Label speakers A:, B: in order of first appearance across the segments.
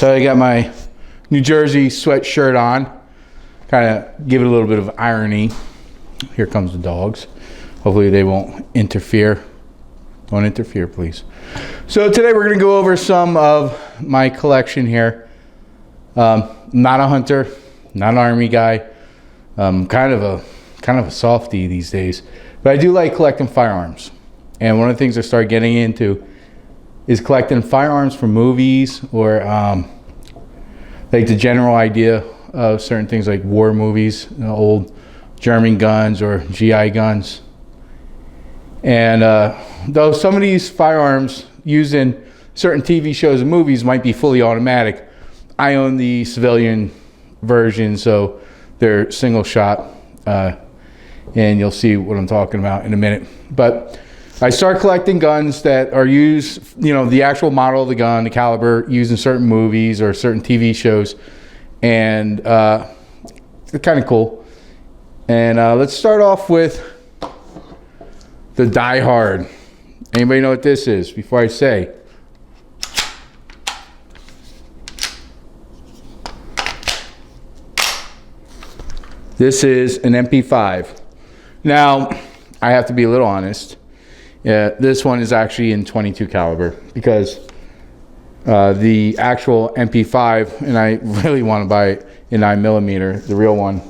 A: So I got my New Jersey sweatshirt on, kind of give it a little bit of irony. Here comes the dogs. Hopefully they won't interfere. Don't interfere, please. So today we're going to go over some of my collection here. Not a hunter, not an army guy. Kind of a softie these days, but I do like collecting firearms. And one of the things I started getting into is collecting firearms from movies, or like the general idea of certain things like war movies, old German guns or GI guns. And though some of these firearms used in certain TV shows and movies might be fully automatic, I own the civilian version, so they're single shot, and you'll see what I'm talking about in a minute. But I start collecting guns that are used, the actual model of the gun, the caliber, used in certain movies or certain TV shows, and they're kind of cool. And let's start off with the Die Hard. Anybody know what this is before I say? This is an MP5. Now, I have to be a little honest. This one is actually in .22 caliber because the actual MP5, and I really want to buy it in 9mm, the real one,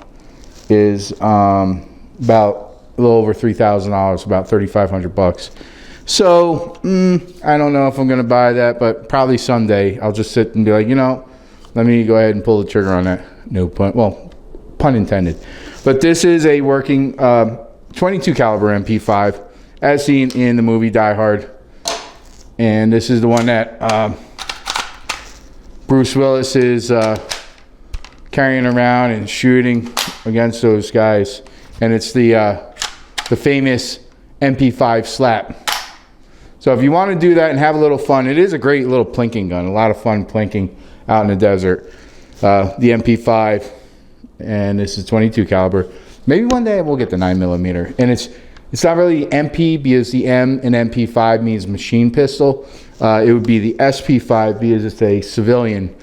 A: is about a little over $3,000, about $3,500. So I don't know if I'm going to buy that, but probably someday I'll just sit and be like, let me go ahead and pull the trigger on that. No pun, well, pun intended. But this is a working .22 caliber MP5, as seen in the movie Die Hard. And this is the one that Bruce Willis is carrying around and shooting against those guys. And it's the famous MP5 slap. So if you want to do that and have a little fun, it is a great little plinking gun. A lot of fun plinking out in the desert. The MP5, and this is .22 caliber. Maybe one day we'll get the 9mm. And it's not really MP, because the M in MP5 means machine pistol. It would be the SP5 because it's a civilian.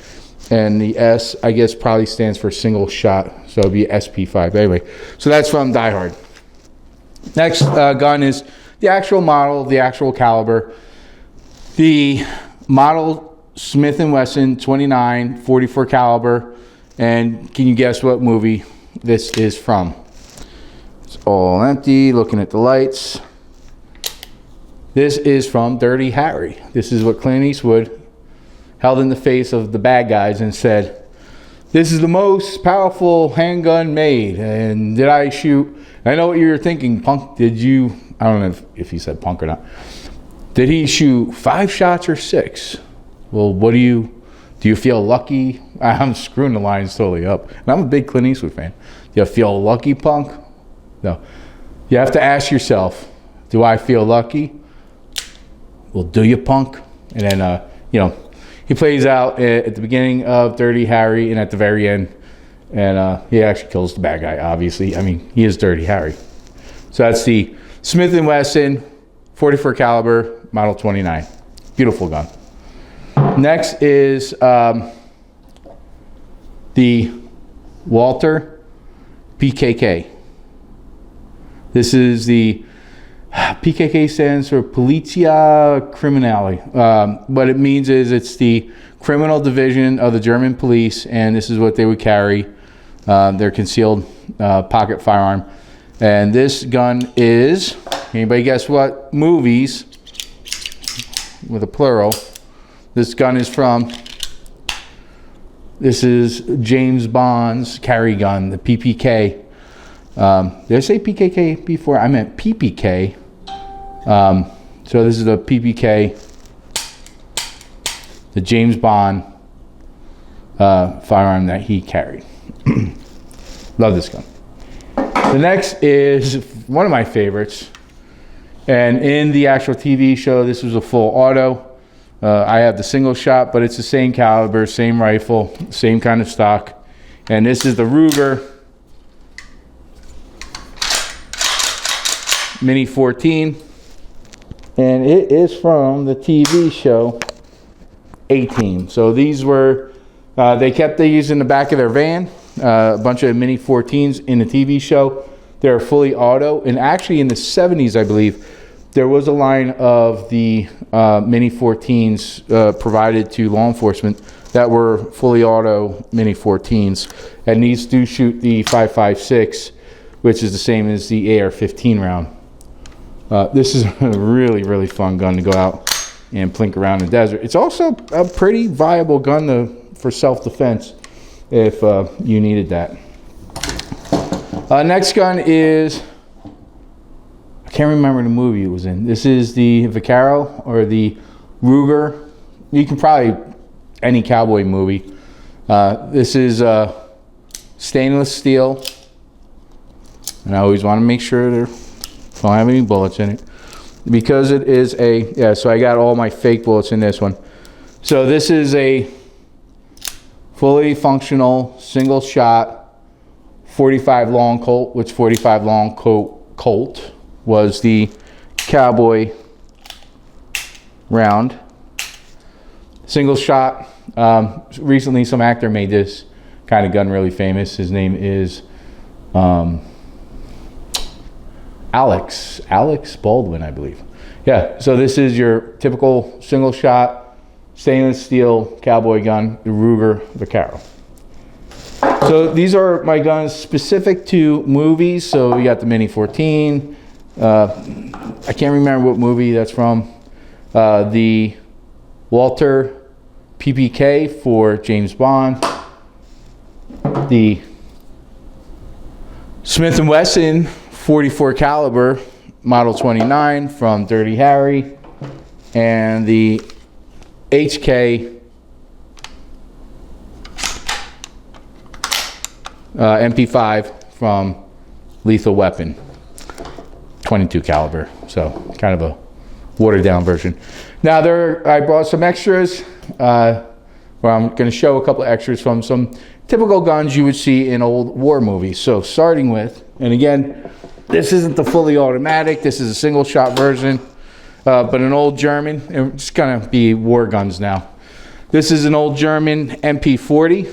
A: And the S, I guess, probably stands for single shot. So it would be SP5. Anyway, so that's from Die Hard. Next gun is the actual model, the actual caliber. The model Smith & Wesson 29 44 caliber. And can you guess what movie this is from? It's all empty, looking at the lights. This is from Dirty Harry. This is what Clint Eastwood held in the face of the bad guys and said, "This is the most powerful handgun made." And did I shoot? I know what you're thinking, punk. Did you? I don't know if he said punk or not. Did he shoot 5 shots or 6? Well, what do you feel lucky? I'm screwing the lines totally up. And I'm a big Clint Eastwood fan. Do you feel lucky, punk? No. You have to ask yourself, do I feel lucky? Well, do you, punk? And then, he plays out at the beginning of Dirty Harry and at the very end. And he actually kills the bad guy, obviously. I mean, he is Dirty Harry. So that's the Smith & Wesson 44 caliber, model 29. Beautiful gun. Next is the Walther PPK. This is the PKK stands for Polizia Criminale. What it means is it's the criminal division of the German police, and this is what they would carry. Their concealed pocket firearm. And this gun is, anybody guess what movies, with a plural, this gun is from? This is James Bond's carry gun, the PPK. Did I say PKK before? I meant PPK. So this is the PPK, the James Bond firearm that he carried. Love this gun. The next is one of my favorites. And in the actual TV show, this was a full auto. I have the single shot, but it's the same caliber, same rifle, same kind of stock. And this is the Ruger Mini 14. And it is from the TV show A-Team. So these were They kept these in the back of their van, a bunch of Mini 14s in the TV show. They're fully auto, and actually in the 70s, I believe, there was a line of the Mini 14s provided to law enforcement that were fully auto Mini 14s, and these do shoot the 5.56, which is the same as the AR-15 round. This is a really, really fun gun to go out and plink around in the desert. It's also a pretty viable gun for self-defense if you needed that. Next gun is, I can't remember the movie it was in. This is the Vaquero or the Ruger. You can probably, any cowboy movie. This is stainless steel. And I always want to make sure there don't have any bullets in it. Because it is so I got all my fake bullets in this one. So this is a fully functional, single shot, 45 long Colt, which 45 long Colt was the cowboy round. Single shot. Recently some actor made this kind of gun really famous. His name is Alex Baldwin, I believe. Yeah, so this is your typical single shot, stainless steel cowboy gun, the Ruger Vaquero. So these are my guns specific to movies. So you got the Mini 14. I can't remember what movie that's from. The Walther PPK for James Bond. The Smith & Wesson 44 caliber model 29 from Dirty Harry, and the HK MP5 from Lethal Weapon 22 caliber. So kind of a watered down version. Now I brought some extras where I'm going to show a couple of extras from some typical guns you would see in old war movies. So starting with, and again, this isn't the fully automatic, this is a single shot version, but an old German, and it's gonna be war guns now. This is an old German MP40.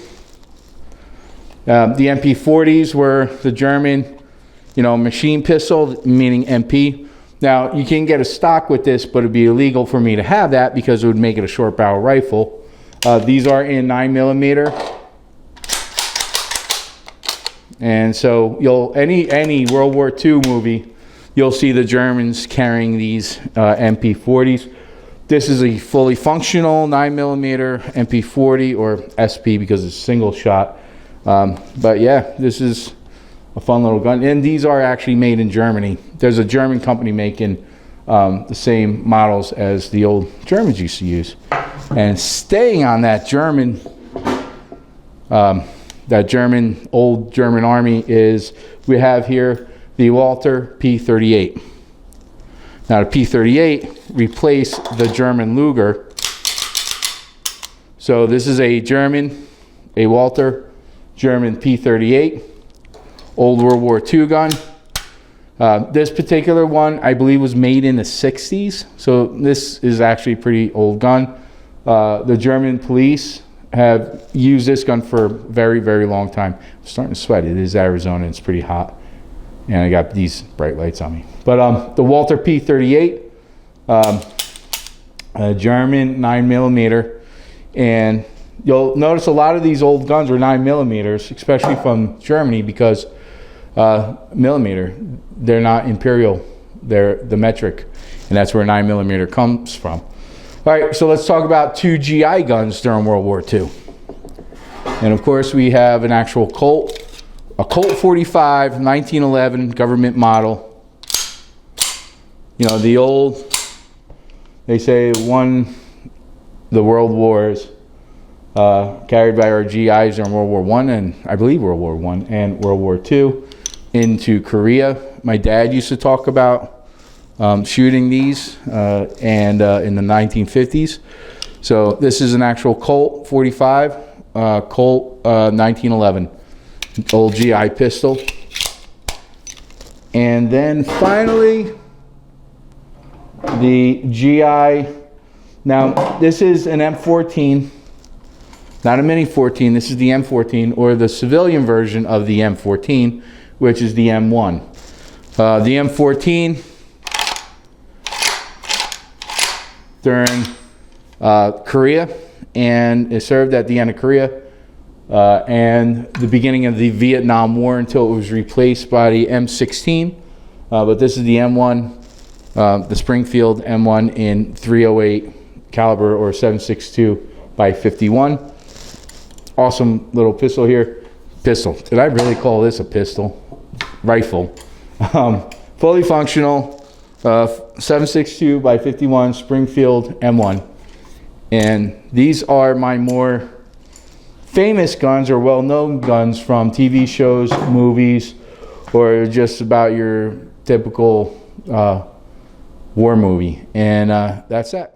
A: The MP40s were the German, machine pistol, meaning MP. Now, you can get a stock with this, but it'd be illegal for me to have that because it would make it a short barrel rifle. These are in 9mm. And so any World War II movie, you'll see the Germans carrying these MP40s. This is a fully functional 9mm MP40 or SP because it's single shot. But yeah, this is a fun little gun. And these are actually made in Germany. There's a German company making the same models as the old Germans used to use. And staying on that German old German army is, we have here the Walther P38. Now the P38 replaced the German Luger. So this is a Walther German P38, old World War II gun. This particular one, I believe, was made in the 60s. So this is actually a pretty old gun. The German police have used this gun for a very, very long time. I'm starting to sweat. It is Arizona. It's pretty hot. And I got these bright lights on me. But the Walther P38, a German 9mm. And you'll notice a lot of these old guns are 9mm, especially from Germany, because millimeter, they're not imperial. They're the metric. And that's where 9mm comes from. All right, so let's talk about two GI guns during World War II. And of course, we have an actual Colt, a Colt 45, 1911 government model. The old, they say, won the world wars, carried by our GIs during World War I, and I believe World War I and World War II into Korea. My dad used to talk about shooting these in the 1950s. So this is an actual Colt 45, Colt 1911, old GI pistol. And then finally, the GI. Now this is an M14. Not a Mini 14, this is the M14, or the civilian version of the M14, which is the M1. The M14, during Korea, and it served at the end of Korea and the beginning of the Vietnam War until it was replaced by the M16. But this is the M1, the Springfield M1 in 308 caliber, or 7.62 by 51. Awesome little pistol here. Pistol. Did I really call this a pistol? Rifle. Fully functional. 7.62 by 51 Springfield M1. And these are my more famous guns, or well-known guns from TV shows, movies, or just about your typical war movie. And that's that.